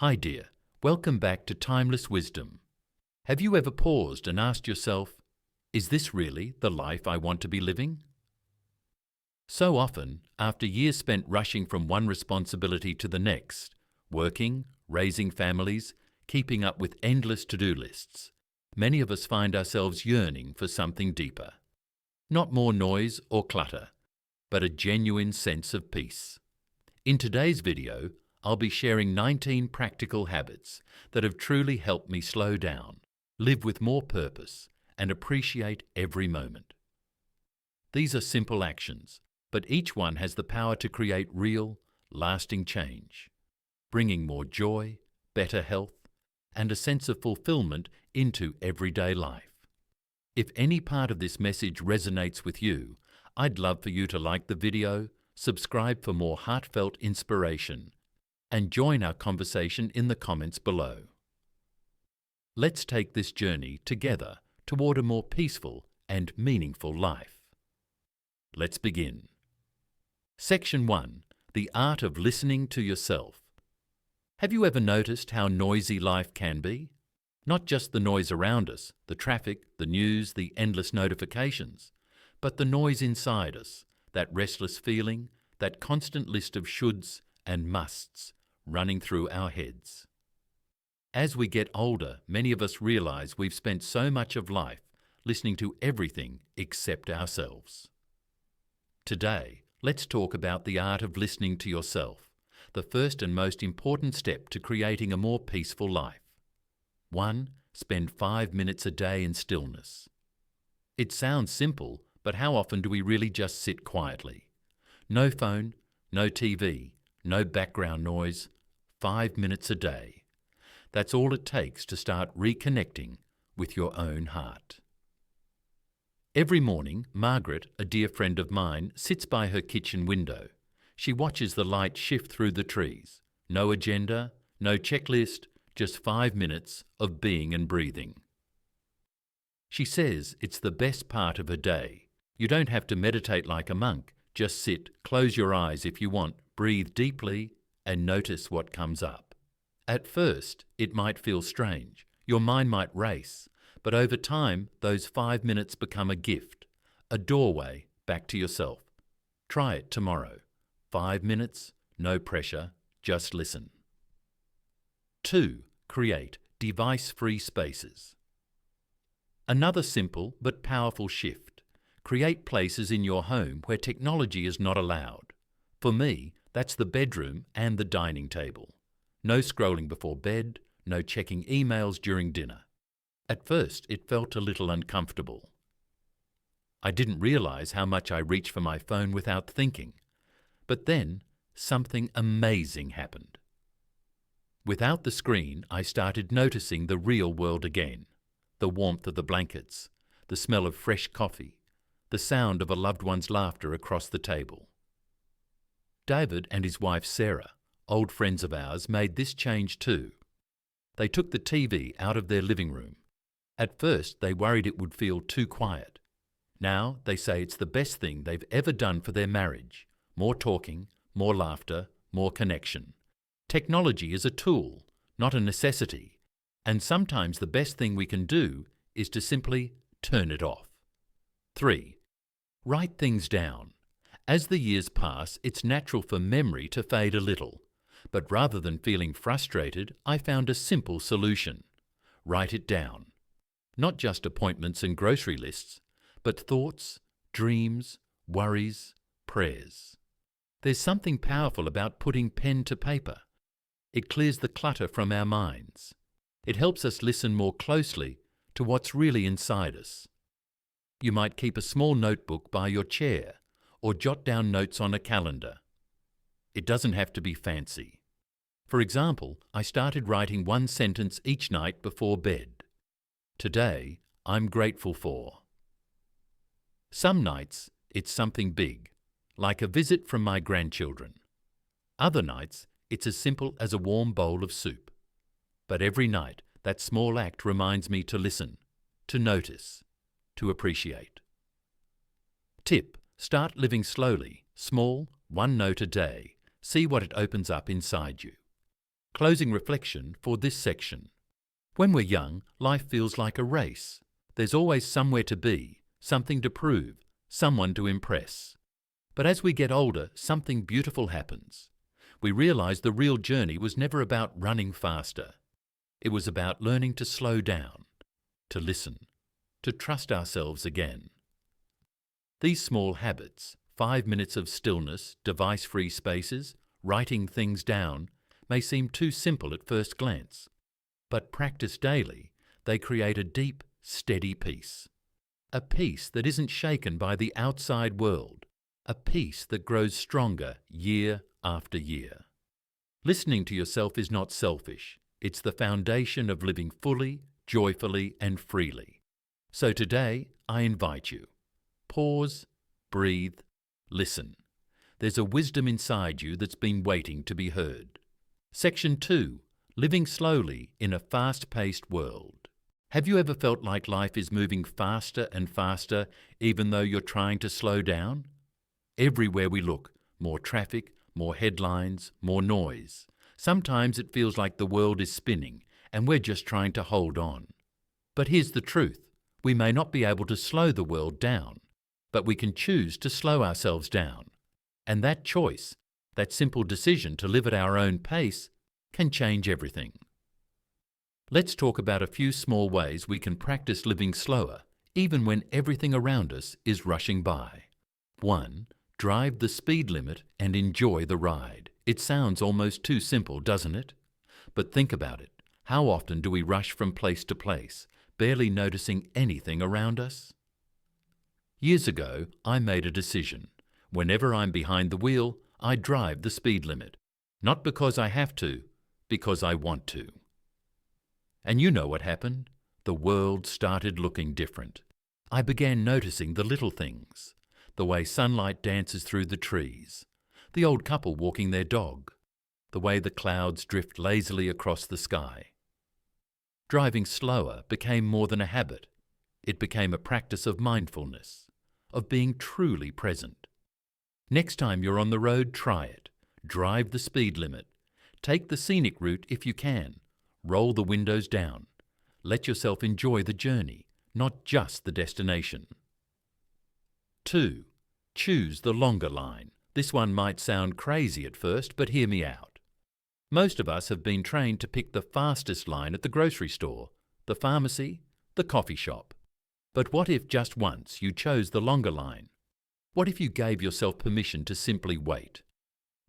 Hi dear, welcome back to Timeless Wisdom. Have you ever paused and asked yourself, is this really the life I want to be living? So often, after years spent rushing from one responsibility to the next, working, raising families, keeping up with endless to-do lists, many of us find ourselves yearning for something deeper. Not more noise or clutter, but a genuine sense of peace. In today's video, I'll be sharing 19 practical habits that have truly helped me slow down, live with more purpose, and appreciate every moment. These are simple actions, but each one has the power to create real, lasting change, bringing more joy, better health, and a sense of fulfillment into everyday life. If any part of this message resonates with you, I'd love for you to like the video, subscribe for more heartfelt inspiration, and join our conversation in the comments below. Let's take this journey together toward a more peaceful and meaningful life. Let's begin. Section 1. The Art of Listening to Yourself. Have you ever noticed how noisy life can be? Not just the noise around us, the traffic, the news, the endless notifications, but the noise inside us, that restless feeling, that constant list of shoulds and musts running through our heads. As we get older, many of us realize we've spent so much of life listening to everything except ourselves. Today, let's talk about the art of listening to yourself, the first and most important step to creating a more peaceful life. 1. Spend 5 minutes a day in stillness. It sounds simple, but how often do we really just sit quietly? No phone, no TV, no background noise, 5 minutes a day. That's all it takes to start reconnecting with your own heart. Every morning, Margaret, a dear friend of mine, sits by her kitchen window. She watches the light shift through the trees. No agenda, no checklist, just 5 minutes of being and breathing. She says it's the best part of her day. You don't have to meditate like a monk. Just sit, close your eyes if you want, breathe deeply, and notice what comes up. At first, it might feel strange. Your mind might race. But over time, those 5 minutes become a gift, a doorway back to yourself. Try it tomorrow. 5 minutes, no pressure, just listen. 2. Create device-free spaces. Another simple but powerful shift. Create places in your home where technology is not allowed. For me, that's the bedroom and the dining table. No scrolling before bed, no checking emails during dinner. At first, it felt a little uncomfortable. I didn't realize how much I reached for my phone without thinking. But then, something amazing happened. Without the screen, I started noticing the real world again. The warmth of the blankets, the smell of fresh coffee, the sound of a loved one's laughter across the table. David and his wife Sarah, old friends of ours, made this change too. They took the TV out of their living room. At first, they worried it would feel too quiet. Now, they say it's the best thing they've ever done for their marriage. More talking, more laughter, more connection. Technology is a tool, not a necessity, and sometimes the best thing we can do is to simply turn it off. 3. Write things down. As the years pass, it's natural for memory to fade a little. But rather than feeling frustrated, I found a simple solution. Write it down. Not just appointments and grocery lists, but thoughts, dreams, worries, prayers. There's something powerful about putting pen to paper. It clears the clutter from our minds. It helps us listen more closely to what's really inside us. You might keep a small notebook by your chair or jot down notes on a calendar. It doesn't have to be fancy. For example, I started writing one sentence each night before bed. Today, I'm grateful for. Some nights, it's something big, like a visit from my grandchildren. Other nights, it's as simple as a warm bowl of soup. But every night, that small act reminds me to listen, to notice, to appreciate. Tip: start living slowly, small, one note a day. See what it opens up inside you. Closing reflection for this section. When we're young, life feels like a race. There's always somewhere to be, something to prove, someone to impress. But as we get older, something beautiful happens. We realize the real journey was never about running faster. It was about learning to slow down, to listen, to trust ourselves again. These small habits, 5 minutes of stillness, device-free spaces, writing things down, may seem too simple at first glance. But practiced daily, they create a deep, steady peace. A peace that isn't shaken by the outside world. A peace that grows stronger year after year. Listening to yourself is not selfish. It's the foundation of living fully, joyfully, and freely. So today, I invite you. Pause, breathe, listen. There's a wisdom inside you that's been waiting to be heard. Section 2. Living slowly in a fast-paced world. Have you ever felt like life is moving faster and faster even though you're trying to slow down? Everywhere we look, more traffic, more headlines, more noise. Sometimes it feels like the world is spinning and we're just trying to hold on. But here's the truth. We may not be able to slow the world down, but we can choose to slow ourselves down. And that choice, that simple decision to live at our own pace, can change everything. Let's talk about a few small ways we can practice living slower, even when everything around us is rushing by. 1. Drive the speed limit and enjoy the ride. It sounds almost too simple, doesn't it? But think about it. How often do we rush from place to place, barely noticing anything around us? Years ago, I made a decision. Whenever I'm behind the wheel, I drive the speed limit. Not because I have to, because I want to. And you know what happened? The world started looking different. I began noticing the little things. The way sunlight dances through the trees. The old couple walking their dog. The way the clouds drift lazily across the sky. Driving slower became more than a habit. It became a practice of mindfulness, of being truly present. Next time you're on the road, try it. Drive the speed limit. Take the scenic route if you can. Roll the windows down. Let yourself enjoy the journey, not just the destination. 2. Choose the longer line. This one might sound crazy at first, but hear me out. Most of us have been trained to pick the fastest line at the grocery store, the pharmacy, the coffee shop. But what if just once you chose the longer line? What if you gave yourself permission to simply wait?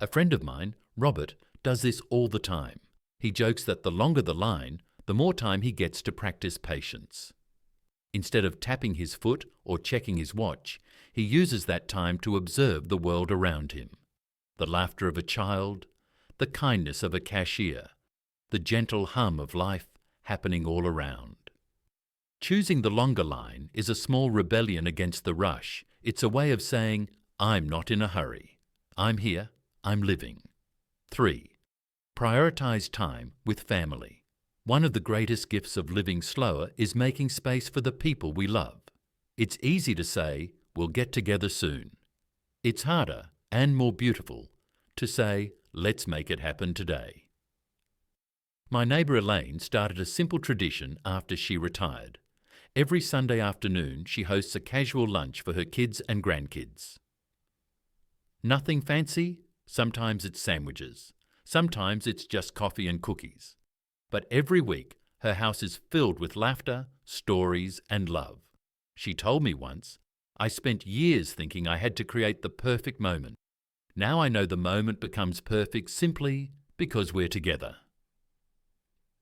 A friend of mine, Robert, does this all the time. He jokes that the longer the line, the more time he gets to practice patience. Instead of tapping his foot or checking his watch, he uses that time to observe the world around him. The laughter of a child, the kindness of a cashier, the gentle hum of life happening all around. Choosing the longer line is a small rebellion against the rush. It's a way of saying, I'm not in a hurry. I'm here, I'm living. 3. Prioritize time with family. One of the greatest gifts of living slower is making space for the people we love. It's easy to say, we'll get together soon. It's harder and more beautiful to say, let's make it happen today. My neighbour Elaine started a simple tradition after she retired. Every Sunday afternoon, she hosts a casual lunch for her kids and grandkids. Nothing fancy? Sometimes it's sandwiches. Sometimes it's just coffee and cookies. But every week, her house is filled with laughter, stories, and love. She told me once, I spent years thinking I had to create the perfect moment. Now I know the moment becomes perfect simply because we're together.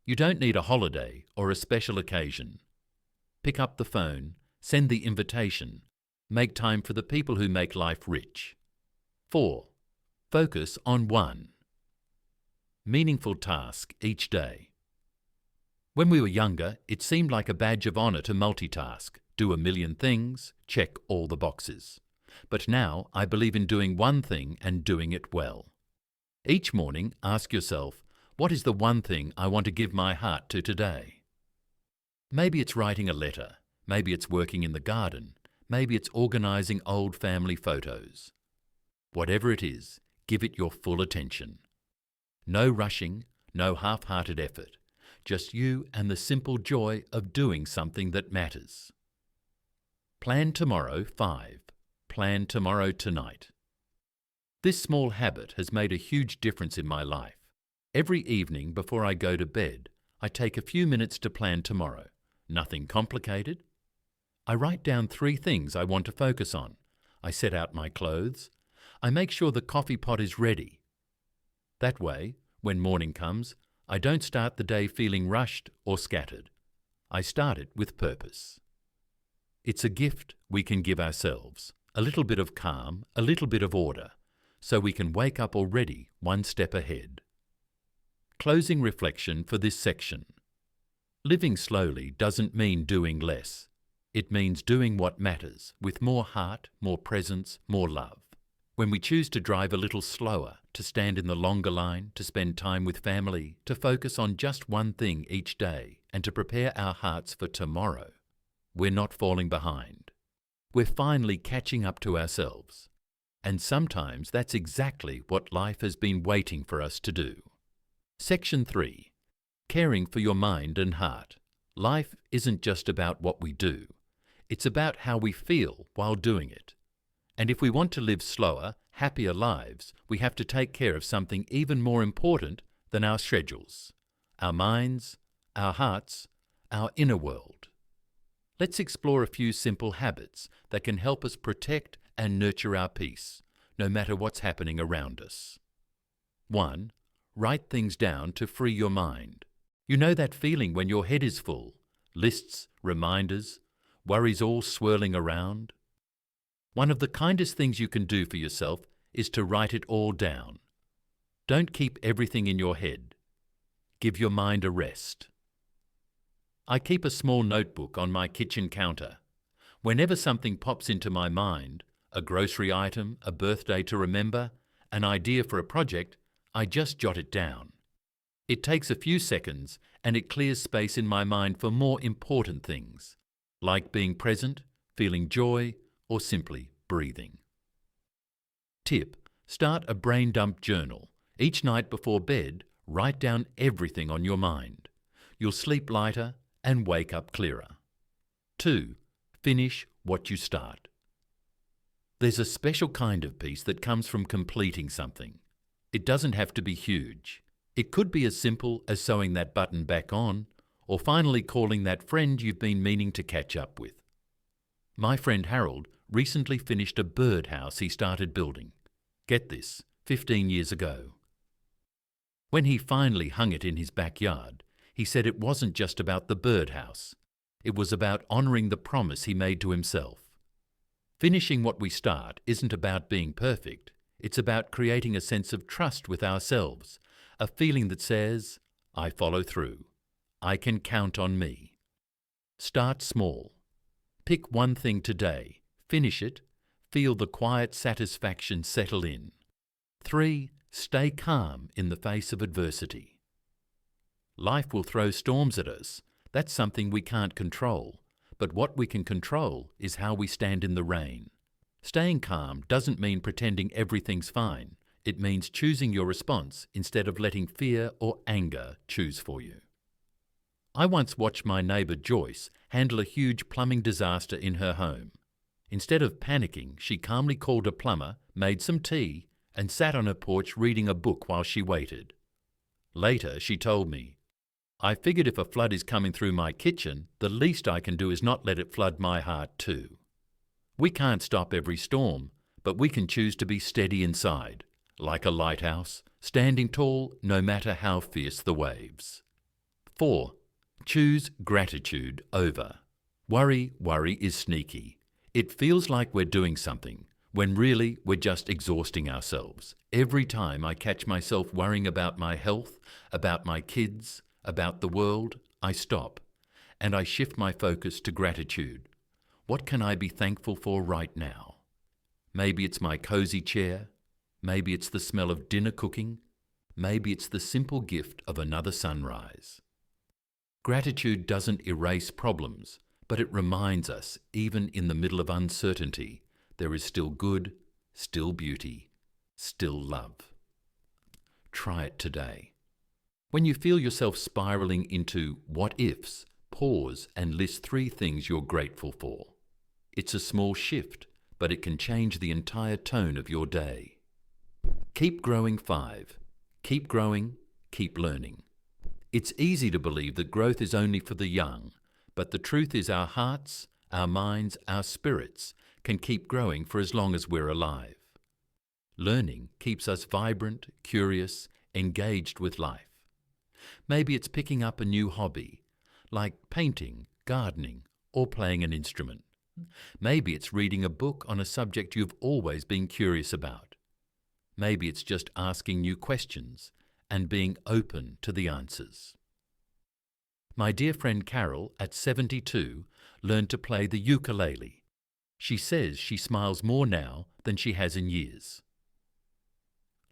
You don't need a holiday or a special occasion. Pick up the phone, send the invitation, make time for the people who make life rich. 4. Focus on one meaningful task each day. When we were younger, it seemed like a badge of honor to multitask, do a million things, check all the boxes. But now I believe in doing one thing and doing it well. Each morning, ask yourself, what is the one thing I want to give my heart to today? Maybe it's writing a letter, maybe it's working in the garden, maybe it's organizing old family photos. Whatever it is, give it your full attention. No rushing, No half-hearted effort. Just you and the simple joy of doing something that matters. Plan tomorrow 5. Plan tomorrow tonight. This small habit has made a huge difference in my life. Every evening before I go to bed, I take a few minutes to plan tomorrow. Nothing complicated. I write down 3 things I want to focus on. I set out my clothes. I make sure the coffee pot is ready. That way, when morning comes, I don't start the day feeling rushed or scattered. I start it with purpose. It's a gift we can give ourselves, a little bit of calm, a little bit of order, so we can wake up already one step ahead. Closing reflection for this section. Living slowly doesn't mean doing less. It means doing what matters, with more heart, more presence, more love. When we choose to drive a little slower, to stand in the longer line, to spend time with family, to focus on just one thing each day, and to prepare our hearts for tomorrow, we're not falling behind. We're finally catching up to ourselves. And sometimes that's exactly what life has been waiting for us to do. Section 3. Caring for your mind and heart. Life isn't just about what we do. It's about how we feel while doing it. And if we want to live slower, happier lives, we have to take care of something even more important than our schedules, our minds, our hearts, our inner world. Let's explore a few simple habits that can help us protect and nurture our peace, no matter what's happening around us. 1. Write things down to free your mind. You know that feeling when your head is full, lists, reminders, worries all swirling around? One of the kindest things you can do for yourself is to write it all down. Don't keep everything in your head. Give your mind a rest. I keep a small notebook on my kitchen counter. Whenever something pops into my mind, a grocery item, a birthday to remember, an idea for a project, I just jot it down. It takes a few seconds and it clears space in my mind for more important things, like being present, feeling joy, or simply breathing. Tip: start a brain dump journal. Each night before bed, write down everything on your mind. You'll sleep lighter and wake up clearer. 2. Finish what you start. There's a special kind of peace that comes from completing something. It doesn't have to be huge. It could be as simple as sewing that button back on, or finally calling that friend you've been meaning to catch up with. My friend Harold recently finished a birdhouse he started building. Get this, 15 years ago. When he finally hung it in his backyard, he said it wasn't just about the birdhouse. It was about honouring the promise he made to himself. Finishing what we start isn't about being perfect. It's about creating a sense of trust with ourselves, a feeling that says, I follow through. I can count on me. Start small. Pick one thing today. Finish it. Feel the quiet satisfaction settle in. 3. Stay calm in the face of adversity. Life will throw storms at us. That's something we can't control. But what we can control is how we stand in the rain. Staying calm doesn't mean pretending everything's fine. It means choosing your response instead of letting fear or anger choose for you. I once watched my neighbour Joyce handle a huge plumbing disaster in her home. Instead of panicking, she calmly called a plumber, made some tea, and sat on her porch reading a book while she waited. Later, she told me, I figured if a flood is coming through my kitchen, the least I can do is not let it flood my heart too. We can't stop every storm, but we can choose to be steady inside, like a lighthouse, standing tall no matter how fierce the waves. 4. Choose gratitude over. Worry is sneaky. It feels like we're doing something, when really we're just exhausting ourselves. Every time I catch myself worrying about my health, about my kids, about the world, I stop, and I shift my focus to gratitude. What can I be thankful for right now? Maybe it's my cozy chair, maybe it's the smell of dinner cooking, maybe it's the simple gift of another sunrise. Gratitude doesn't erase problems, but it reminds us, even in the middle of uncertainty, there is still good, still beauty, still love. Try it today. When you feel yourself spiraling into what ifs, pause and list 3 things you're grateful for. It's a small shift, but it can change the entire tone of your day. Keep growing 5. Keep growing, keep learning. It's easy to believe that growth is only for the young, but the truth is our hearts, our minds, our spirits can keep growing for as long as we're alive. Learning keeps us vibrant, curious, engaged with life. Maybe it's picking up a new hobby, like painting, gardening, or playing an instrument. Maybe it's reading a book on a subject you've always been curious about. Maybe it's just asking new questions and being open to the answers. My dear friend Carol, at 72, learned to play the ukulele. She says she smiles more now than she has in years.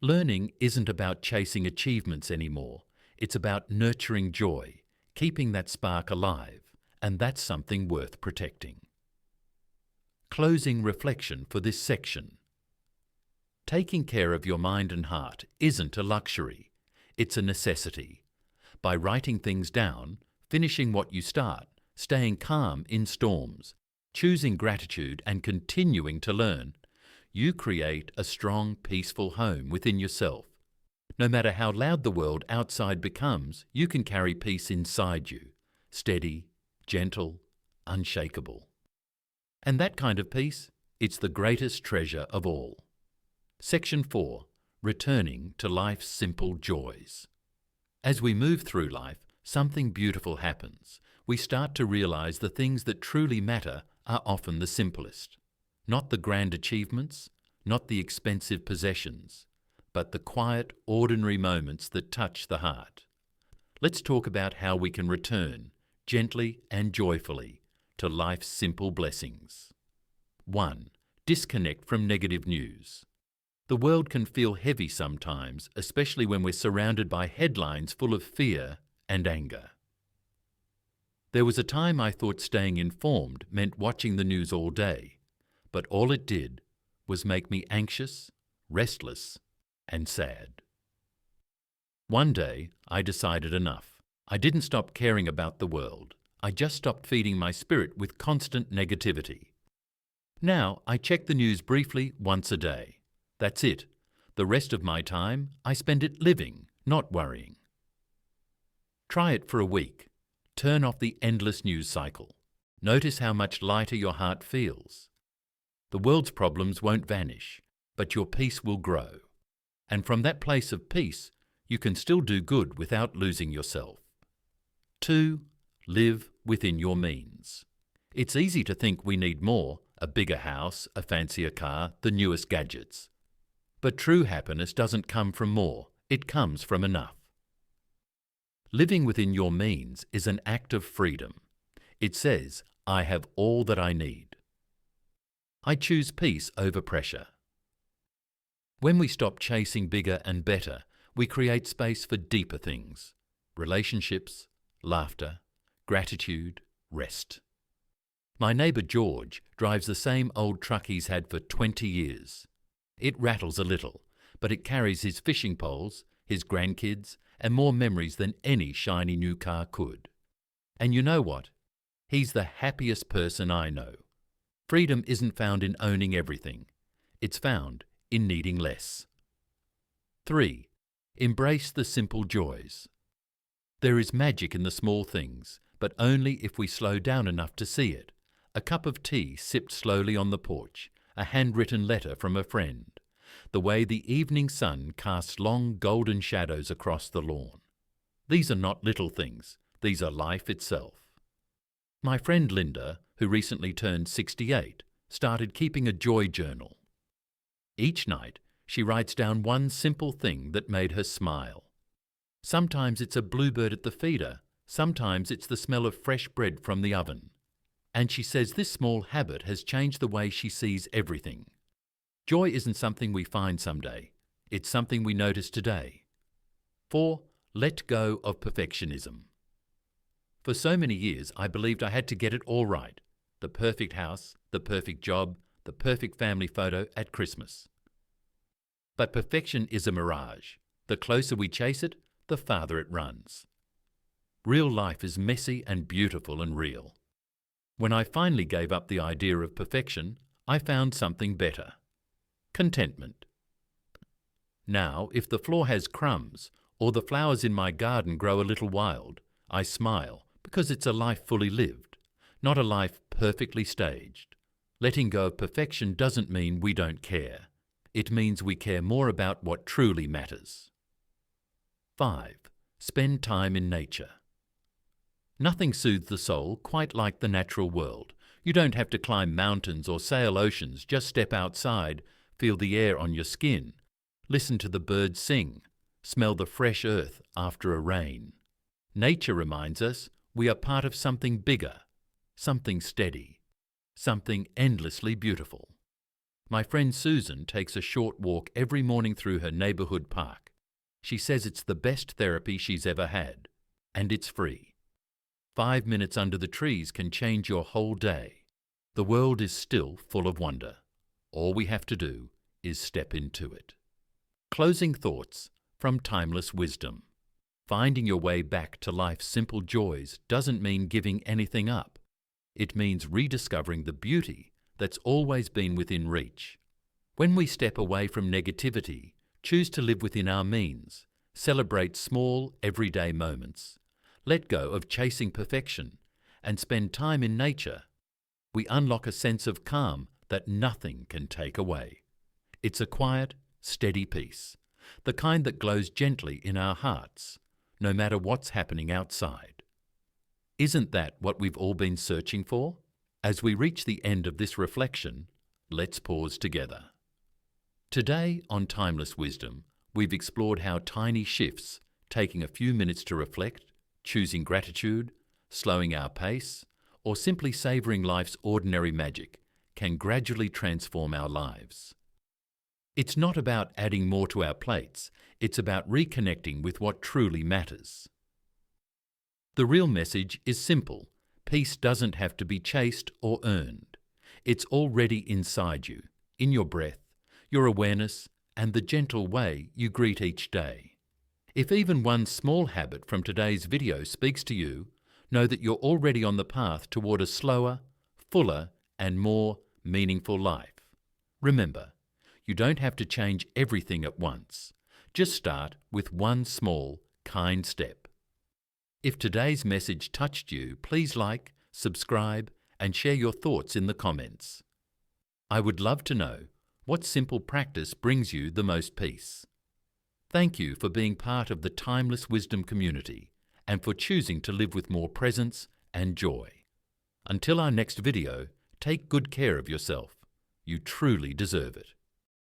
Learning isn't about chasing achievements anymore. It's about nurturing joy, keeping that spark alive, and that's something worth protecting. Closing reflection for this section. Taking care of your mind and heart isn't a luxury, it's a necessity. By writing things down, finishing what you start, staying calm in storms, choosing gratitude and continuing to learn, you create a strong, peaceful home within yourself. No matter how loud the world outside becomes, you can carry peace inside you, steady, gentle, unshakable. And that kind of peace, it's the greatest treasure of all. Section 4. Returning to life's simple joys. As we move through life, something beautiful happens. We start to realize the things that truly matter are often the simplest. Not the grand achievements, not the expensive possessions, but the quiet, ordinary moments that touch the heart. Let's talk about how we can return, gently and joyfully, to life's simple blessings. 1. Disconnect from negative news. The world can feel heavy sometimes, especially when we're surrounded by headlines full of fear and anger. There was a time I thought staying informed meant watching the news all day, but all it did was make me anxious, restless, and sad. One day, I decided enough. I didn't stop caring about the world. I just stopped feeding my spirit with constant negativity. Now, I check the news briefly once a day. That's it. The rest of my time, I spend it living, not worrying. Try it for a week. Turn off the endless news cycle. Notice how much lighter your heart feels. The world's problems won't vanish, but your peace will grow. And from that place of peace, you can still do good without losing yourself. 2. Live within your means. It's easy to think we need more, a bigger house, a fancier car, the newest gadgets. But true happiness doesn't come from more, it comes from enough. Living within your means is an act of freedom. It says, I have all that I need. I choose peace over pressure. When we stop chasing bigger and better, we create space for deeper things: relationships, laughter, gratitude, rest. My neighbour George drives the same old truck he's had for 20 years. It rattles a little, but it carries his fishing poles, his grandkids, and more memories than any shiny new car could. And you know what? He's the happiest person I know. Freedom isn't found in owning everything. It's found in needing less. 3. Embrace the simple joys. There is magic in the small things, but only if we slow down enough to see it. A cup of tea sipped slowly on the porch, a handwritten letter from a friend, the way the evening sun casts long golden shadows across the lawn. These are not little things, these are life itself. My friend Linda, who recently turned 68, started keeping a joy journal. Each night, she writes down one simple thing that made her smile. Sometimes it's a bluebird at the feeder, sometimes it's the smell of fresh bread from the oven. And she says this small habit has changed the way she sees everything. Joy isn't something we find someday, it's something we notice today. 4. Let go of perfectionism. For so many years, I believed I had to get it all right. The perfect house, the perfect job, the perfect family photo at Christmas. But perfection is a mirage. The closer we chase it, the farther it runs. Real life is messy and beautiful and real. When I finally gave up the idea of perfection, I found something better: contentment. Now, if the floor has crumbs or the flowers in my garden grow a little wild, I smile because it's a life fully lived, not a life perfectly staged. Letting go of perfection doesn't mean we don't care. It means we care more about what truly matters. 5. Spend time in nature. Nothing soothes the soul quite like the natural world. You don't have to climb mountains or sail oceans. Just step outside, feel the air on your skin, listen to the birds sing, smell the fresh earth after a rain. Nature reminds us we are part of something bigger, something steady, something endlessly beautiful. My friend Susan takes a short walk every morning through her neighbourhood park. She says it's the best therapy she's ever had, and it's free. 5 minutes under the trees can change your whole day. The world is still full of wonder. All we have to do is step into it. Closing thoughts from timeless wisdom. Finding your way back to life's simple joys doesn't mean giving anything up. It means rediscovering the beauty that's always been within reach. When we step away from negativity, choose to live within our means, celebrate small, everyday moments, let go of chasing perfection, and spend time in nature, we unlock a sense of calm that nothing can take away. It's a quiet, steady peace, the kind that glows gently in our hearts, no matter what's happening outside. Isn't that what we've all been searching for? As we reach the end of this reflection, let's pause together. Today on Timeless Wisdom, we've explored how tiny shifts, taking a few minutes to reflect, choosing gratitude, slowing our pace, or simply savouring life's ordinary magic, can gradually transform our lives. It's not about adding more to our plates, it's about reconnecting with what truly matters. The real message is simple: peace doesn't have to be chased or earned. It's already inside you, in your breath, your awareness, and the gentle way you greet each day. If even one small habit from today's video speaks to you, know that you're already on the path toward a slower, fuller, and more meaningful life. Remember, you don't have to change everything at once. Just start with one small, kind step. If today's message touched you, please like, subscribe, and share your thoughts in the comments. I would love to know what simple practice brings you the most peace. Thank you for being part of the Timeless Wisdom community and for choosing to live with more presence and joy. Until our next video, take good care of yourself. You truly deserve it.